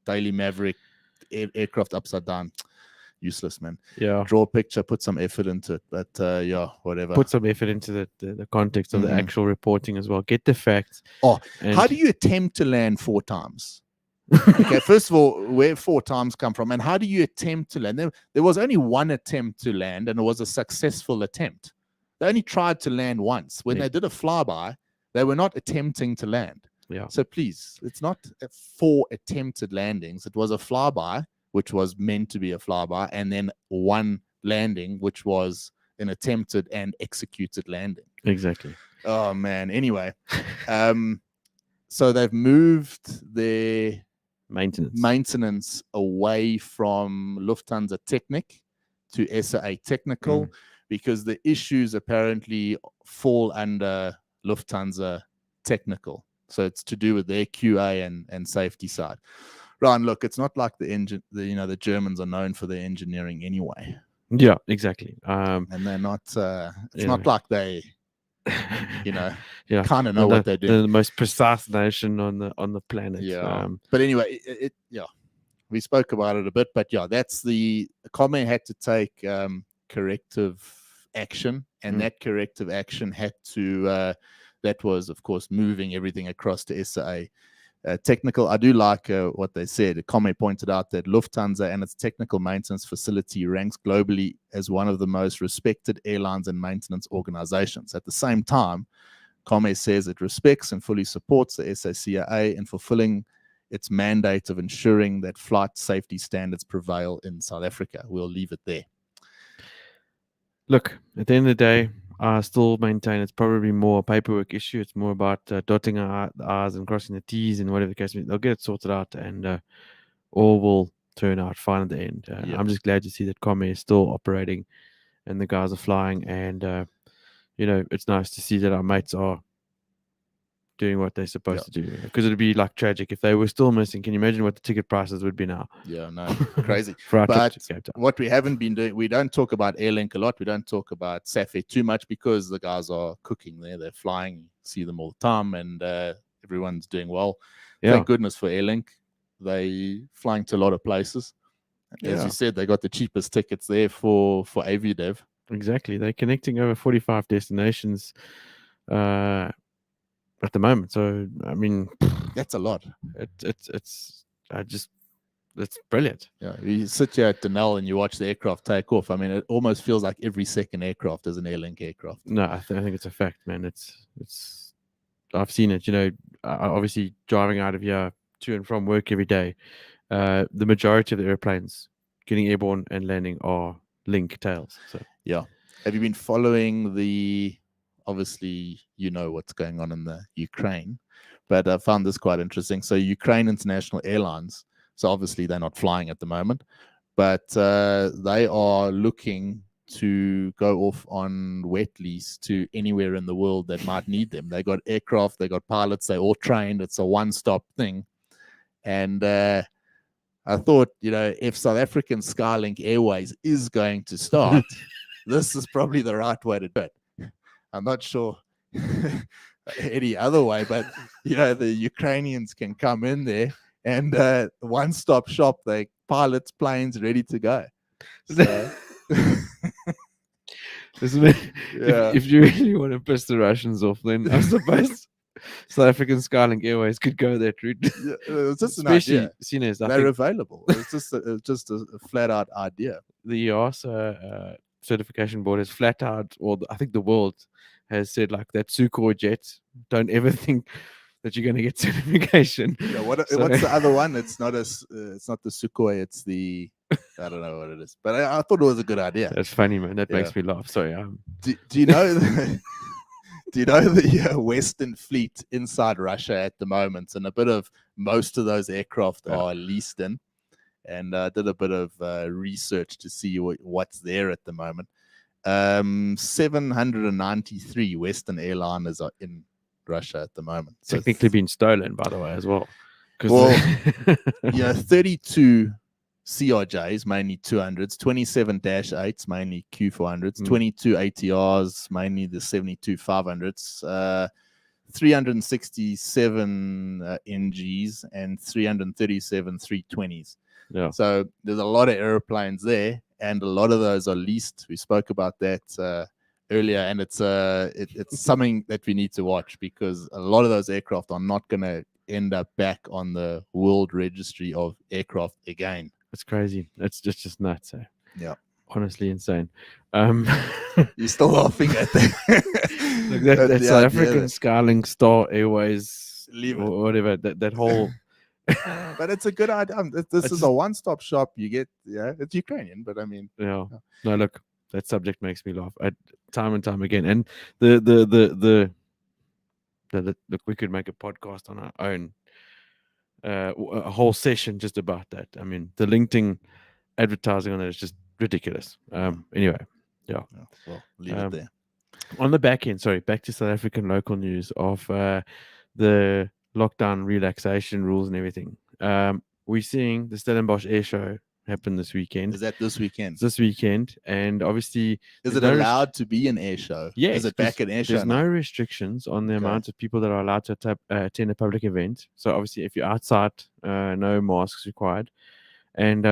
Daily Maverick aircraft upside down. Useless, man. Yeah. Draw a picture, put some effort into it. But whatever. Put some effort into the context of the actual reporting as well. Get the facts. How do you attempt to land 4 times? Okay, first of all, where 4 times come from, and how do you attempt to land? There was only one attempt to land, and it was a successful attempt. They only tried to land once. When they did a flyby, they were not attempting to land. Yeah. So please, it's not 4 attempted landings. It was a flyby, which was meant to be a flyby, and then 1 landing, which was an attempted and executed landing. Exactly. Oh, man. Anyway, so they've moved their maintenance away from Lufthansa Technik to SAA Technical because the issues apparently fall under Lufthansa Technical. So it's to do with their QA and safety side. Ryan, look, it's not like the Germans are known for their engineering anyway. Yeah, exactly. And they're not. It's not like they, yeah, kind of know what they're doing. The most precise nation on the planet. Yeah. But anyway, we spoke about it a bit. But yeah, that's the Comair had to take corrective action, and that corrective action had to. That was, of course, moving everything across to SAA. Technical, I do like what they said. Comair pointed out that Lufthansa and its technical maintenance facility ranks globally as one of the most respected airlines and maintenance organizations. At the same time, Comair says it respects and fully supports the SACAA in fulfilling its mandate of ensuring that flight safety standards prevail in South Africa. We'll leave it there. Look, at the end of the day, I still maintain it's probably more a paperwork issue. It's more about dotting the I's and crossing the T's and whatever the case may be. They'll get it sorted out, and all will turn out fine at the end. I'm just glad to see that Comair is still operating and the guys are flying. And, it's nice to see that our mates are doing what they're supposed to do, because it'd be like tragic if they were still missing. Can you imagine what the ticket prices would be now? Yeah, no, crazy. But what we haven't been doing, we don't talk about Airlink a lot. We don't talk about SAFE too much because the guys are cooking there. They're flying, see them all the time, and everyone's doing well. Thank goodness for Airlink. They flying to a lot of places. As you said, they got the cheapest tickets there for Aviadev. Exactly. They're connecting over 45 destinations at the moment. So, I mean, that's a lot. It's brilliant. Yeah, you sit here at Denell and you watch the aircraft take off. I mean, it almost feels like every second aircraft is an Airlink aircraft. No, I think it's a fact, man. It's I've seen it. Obviously driving out of here to and from work every day. The majority of the airplanes getting airborne and landing are Link tails. So yeah, have you been following obviously, what's going on in the Ukraine, but I found this quite interesting. So Ukraine International Airlines, so obviously they're not flying at the moment, but they are looking to go off on wet lease to anywhere in the world that might need them. They got aircraft, they got pilots, they're all trained. It's a one-stop thing. And I thought, if South African Skylink Airways is going to start, this is probably the right way to do it. I'm not sure any other way, but the Ukrainians can come in there and one-stop shop. They pilots planes ready to go. So, if you really want to piss the Russians off, then I suppose South African Skylink Airways could go that route. It's just especially an idea. They're available. It's just a flat-out idea. The EASA certification board has flat out, or I think the world has said, like, that Sukhoi jet, don't ever think that you're going to get certification. Yeah, what's the other one? It's not the Sukhoi, it's the, I don't know what it is, but I thought it was a good idea. That's funny, man. That makes me laugh. Sorry. Do you know the Western fleet inside Russia at the moment, and most of those aircraft are leased in, and I did a bit of research to see what's there at the moment. 793 Western airliners are in Russia at the moment. So technically been stolen, by the way, as well. 32 CRJs, mainly 200s, 27 -8s, mainly Q400s, 22 ATRs, mainly the 72 500s, 367 NGs, and 337 320s. Yeah. So there's a lot of airplanes there, and a lot of those are leased. We spoke about that earlier, and it's something that we need to watch, because a lot of those aircraft are not going to end up back on the World Registry of Aircraft again. It's crazy. It's just nuts. Eh? Yeah. Honestly insane. You're still laughing at that. Like that South African Skylink Star Airways, or whatever, that whole... But it's a good idea. This is a one-stop shop. You get, it's Ukrainian, but I mean... Yeah. No, look, that subject makes me laugh time and time again. And look, we could make a podcast on our own, a whole session just about that. I mean, the LinkedIn advertising on it is just ridiculous. Anyway, yeah. Well, leave it there. On the back end, back to South African local news of the lockdown relaxation rules and everything. We're seeing the Stellenbosch Air Show happen this weekend. Is that this weekend? It's this weekend, and obviously, is it allowed to be an air show? Yes. Is it back at air show? There's now? no restrictions on the amount of people that are allowed to attend a public event. So obviously, if you're outside, no masks required. And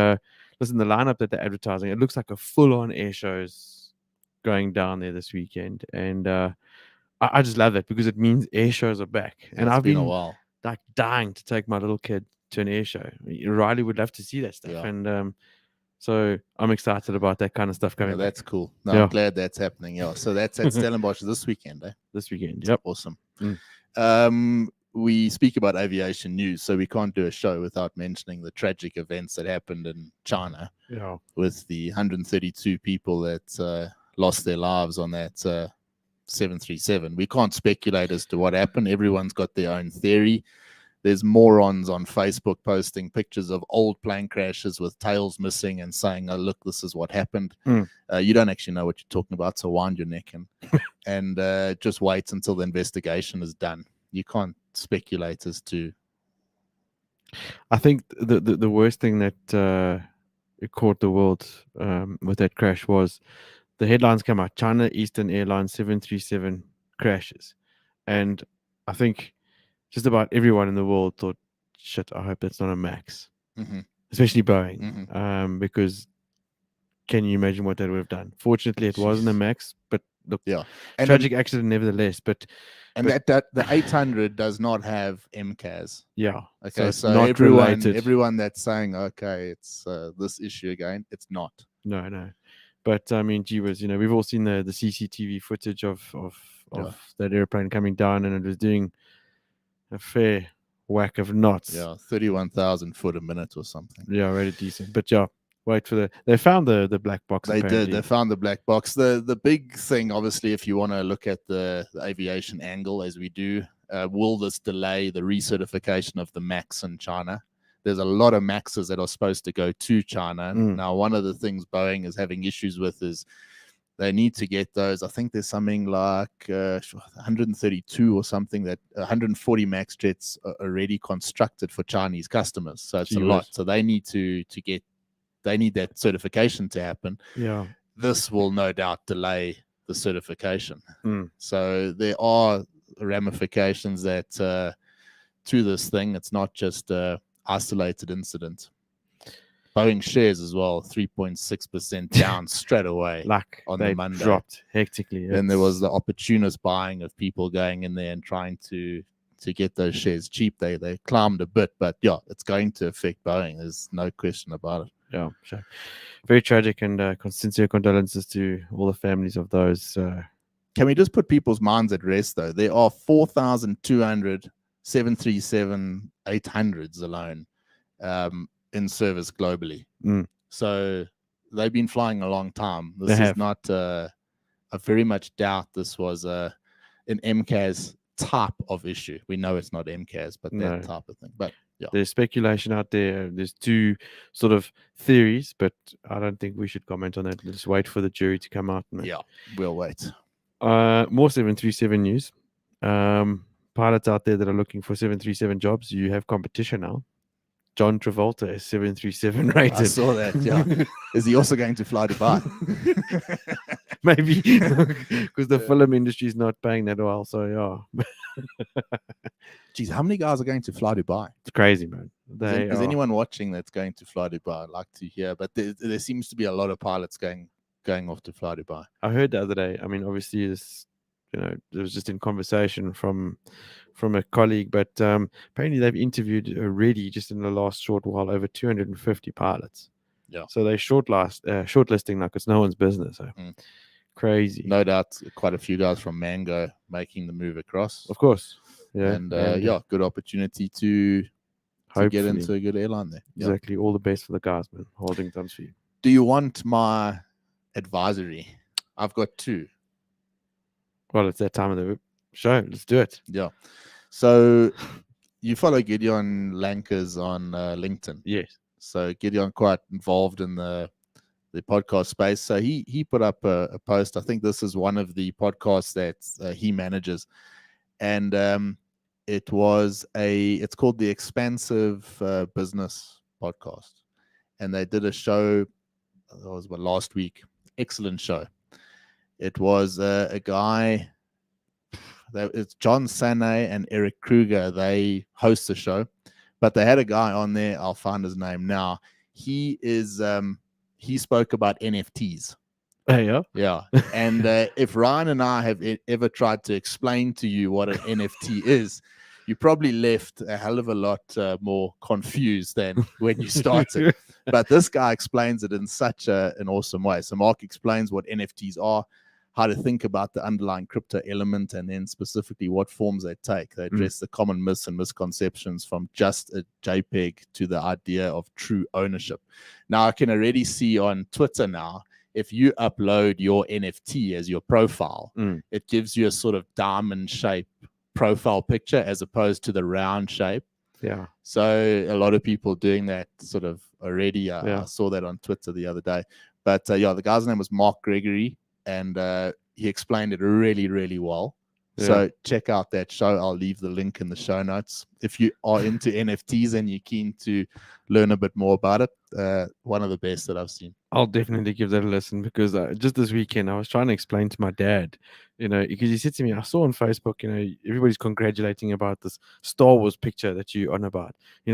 listen, the lineup that they're advertising, it looks like a full-on air shows going down there this weekend, and I just love that because it means air shows are back. Yeah, and I've been a while. Like dying to take my little kid to an air show. Riley would love to see that stuff, and so I'm excited about that kind of stuff coming. That's cool. No, I'm glad that's happening. Yeah, so that's at Stellenbosch this weekend. This weekend, yep, awesome. We speak about aviation news, so we can't do a show without mentioning the tragic events that happened in China. Yeah, with the 132 people that lost their lives on that 737. We can't speculate as to what happened. Everyone's got their own theory. There's morons on Facebook posting pictures of old plane crashes with tails missing and saying, "Oh, look, this is what happened." You don't actually know what you're talking about, so wind your neck and just wait until the investigation is done. You can't speculate as to. I think the worst thing that it caught the world with that crash was the headlines came out: China Eastern Airlines 737 crashes, and I think just about everyone in the world thought, "Shit, I hope that's not a Max," especially Boeing, because can you imagine what that would have done? Fortunately, it wasn't a Max, but look, and tragic accident nevertheless. But that the 800 does not have MCAS. Yeah. Okay. So everyone that's saying, okay, it's this issue again, it's not. No. But I mean, gee whiz, we've all seen the CCTV footage of that airplane coming down, and it was doing a fair whack of knots. Yeah, 31,000 foot a minute or something. Yeah, really decent. But yeah, wait for they found the black box. They did. They found the black box. The big thing, obviously, if you want to look at the aviation angle, as we do, will this delay the recertification of the MAX in China? There's a lot of MAXs that are supposed to go to China. Now, one of the things Boeing is having issues with is they need to get those. I think there's something like 132 or something, that 140 MAX jets are already constructed for Chinese customers. So it's a lot. So they need they need that certification to happen. Yeah. This will no doubt delay the certification. So there are ramifications that to this thing. It's not just a isolated incident. Boeing shares as well, 3.6% down straight away. Like on the Monday. Dropped hectically. Then there was the opportunist buying of people going in there and trying to get those shares cheap. They climbed a bit, but yeah, it's going to affect Boeing. There's no question about it. Yeah, sure. Very tragic, and sincere condolences to all the families of those. Can we just put people's minds at rest, though? There are 4,200 737-800s alone in service globally. So they've been flying a long time. This is not I very much doubt this was an MCAS type of issue. We know it's not MCAS, but that type of thing. But yeah, there's speculation out there. There's two sort of theories, but I don't think we should comment on that. Let's wait for the jury to come out. Yeah, we'll wait. More 737 news. Pilots out there that are looking for 737 jobs, you have competition now. John Travolta is 737 rated. I saw that, yeah. Is he also going to fly Dubai? Maybe, because the film industry is not paying that well, so yeah. Geez, how many guys are going to fly Dubai? It's crazy, man. Is anyone watching that's going to fly Dubai? I'd like to hear, but there seems to be a lot of pilots going off to fly Dubai. I heard the other day, I mean, obviously this, it was just in conversation from a colleague, but apparently they've interviewed already just in the last short while over 250 pilots. Yeah. So they shortlisting like it's no one's business. So. Crazy. No doubt quite a few guys from Mango making the move across. Of course. Yeah. And good opportunity to get into a good airline there. Exactly. Yeah. All the best for the guys, man. Holding thumbs for you. Do you want my advisory? I've got two. Well, it's that time of the show. Let's do it. Yeah. So you follow Gideon Lankers on LinkedIn. Yes. So Gideon quite involved in the podcast space. So he put up a post. I think this is one of the podcasts that he manages. And it's called the Expansive Business Podcast. and they did a show. That was last week. Excellent show. It was a guy. It's John Sanay and Eric Kruger. They host the show, but they had a guy on there. I'll find his name now. He is. He spoke about NFTs. Yeah. Yeah. And if Ryan and I have ever tried to explain to you what an NFT is, you probably left a hell of a lot more confused than when you started. But this guy explains it in such an awesome way. So Mark explains what NFTs are, how to think about the underlying crypto element, and then specifically what forms they take. They address the common myths and misconceptions from just a JPEG to the idea of true ownership. Now, I can already see on Twitter now, if you upload your NFT as your profile, it gives you a sort of diamond shape profile picture as opposed to the round shape. Yeah. So a lot of people doing that sort of already. I saw that on Twitter the other day. But the guy's name was Mark Gregory, and he explained it really, really well. Yeah. So check out that show. I'll leave the link in the show notes. If you are into NFTs and you're keen to learn a bit more about it, one of the best that I've seen. I'll definitely give that a listen, because just this weekend I was trying to explain to my dad, because he said to me, I saw on Facebook, everybody's congratulating about this Star Wars picture that you're on about. He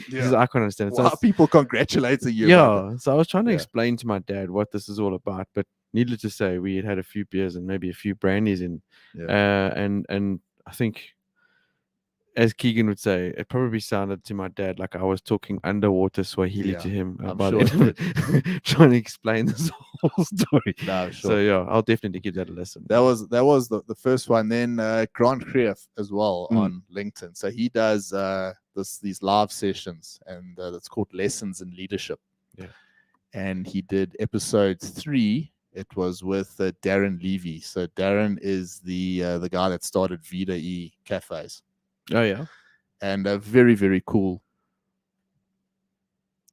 says, I can't understand it. Why are people congratulating you? Yeah. So I was trying to explain to my dad what this is all about, but needless to say, we had a few beers and maybe a few brandies in, and I think, as Keegan would say, it probably sounded to my dad like I was talking underwater Swahili to him about trying to explain this whole story. No, sure. So I'll definitely give that a listen. That was the first one. Then Grant Creef as well on LinkedIn. So he does these live sessions, and that's called Lessons in Leadership. Yeah. And he did episode 3. It was with Darren Levy. So Darren is the guy that started Vida E cafes. Oh, yeah. And a very, very cool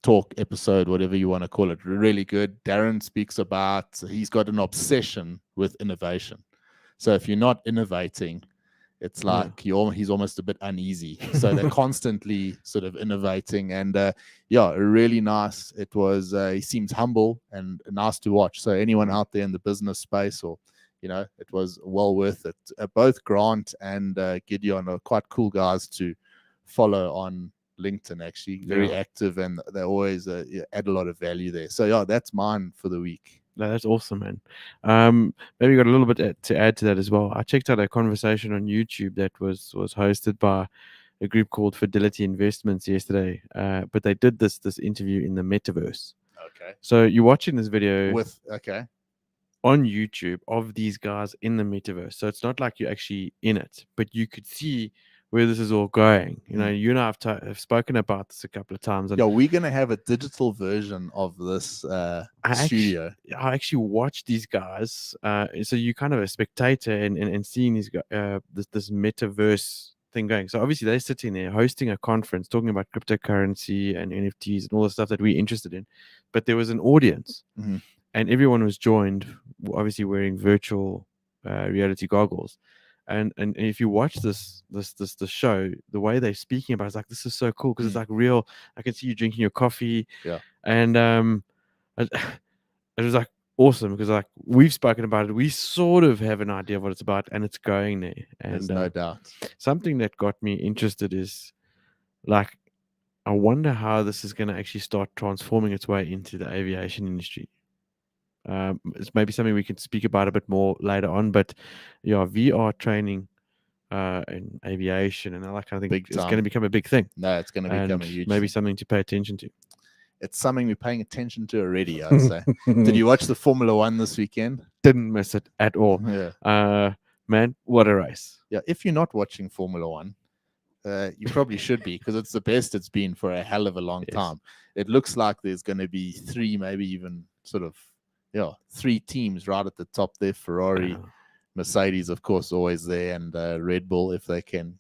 talk episode, whatever you want to call it. Really good. Darren speaks about, he's got an obsession with innovation. So if you're not innovating, it's like he's almost a bit uneasy. So they're constantly sort of innovating. And really nice. It was, he seems humble and nice to watch. So anyone out there in the business space, or it was well worth it. Both Grant and Gideon are quite cool guys to follow on LinkedIn, actually. Very active, and they always add a lot of value there. So, that's mine for the week. No, that's awesome, man. Maybe got a little bit to add to that as well. I checked out a conversation on YouTube that was hosted by a group called Fidelity Investments yesterday. But they did this interview in the metaverse. Okay. So you're watching this video on YouTube of these guys in the metaverse. So it's not like you're actually in it, but you could see where this is all going. You and I have spoken about this a couple of times. And we're going to have a digital version of this studio. I actually watched these guys. So you're kind of a spectator and seeing these guys, this metaverse thing going. So obviously they're sitting there hosting a conference talking about cryptocurrency and NFTs and all the stuff that we're interested in. But there was an audience. Mm-hmm. And everyone was joined, obviously wearing virtual reality goggles. And if you watch this show, the way they're speaking about it, it's like, this is so cool because it's like real. I can see you drinking your coffee. Yeah. And it was like awesome because like we've spoken about it. We sort of have an idea of what it's about, and it's going there. And there's no doubt. Something that got me interested is like, I wonder how this is going to actually start transforming its way into the aviation industry. It's maybe something we can speak about a bit more later on, but VR training in aviation and all that kind of thing is going to become a big thing. No, it's going to become a huge maybe thing. Something to pay attention to. It's something we're paying attention to already, I'd say. Did you watch the Formula One this weekend? Didn't miss it at all. Yeah. Man, what a race. Yeah, if you're not watching Formula One, you probably should be, because it's the best it's been for a hell of a long time. It looks like there's going to be 3, maybe even sort of 3 teams right at the top there. Ferrari, Mercedes, of course, always there, and Red Bull, if they can,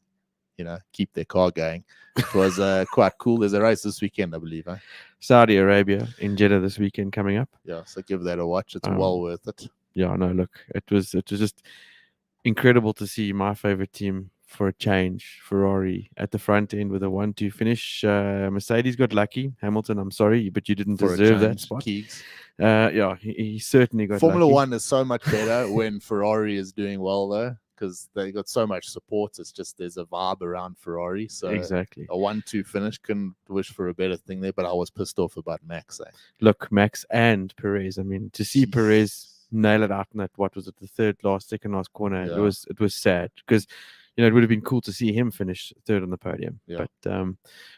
keep their car going. It was quite cool. There's a race this weekend, I believe. Saudi Arabia in Jeddah this weekend coming up. Yeah, so give that a watch. It's well worth it. Yeah, no, look, it was just incredible to see my favorite team for a change. Ferrari at the front end with a 1-2 finish. Mercedes got lucky. Hamilton, I'm sorry, but you didn't deserve that spot. Yeah, he certainly got Formula lucky. One is so much better when Ferrari is doing well, though, because they got so much support. It's just there's a vibe around Ferrari. So exactly a 1-2 finish, couldn't wish for a better thing there. But I was pissed off about Max. Look, Max and Perez. I mean, to see Perez nail it out in that, what was it, the second last corner? Yeah. It was sad because it would have been cool to see him finish third on the podium. Yeah. But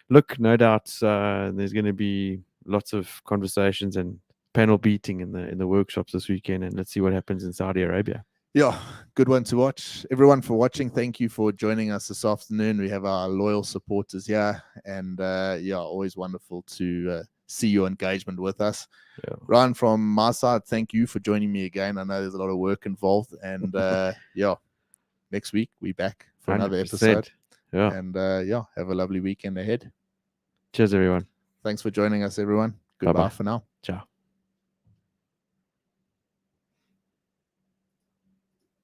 look, no doubt there's going to be lots of conversations and panel beating in the workshops this weekend, and let's see what happens in Saudi Arabia. Yeah, good one to watch. Everyone for watching, thank you for joining us this afternoon. We have our loyal supporters here, and always wonderful to see your engagement with us. Yeah. Ryan, from my side, thank you for joining me again. I know there's a lot of work involved, and next week we're back for another 100%. episode. Yeah. And have a lovely weekend ahead. Cheers, everyone. Thanks for joining us, everyone. Goodbye Bye-bye. for now. Ciao.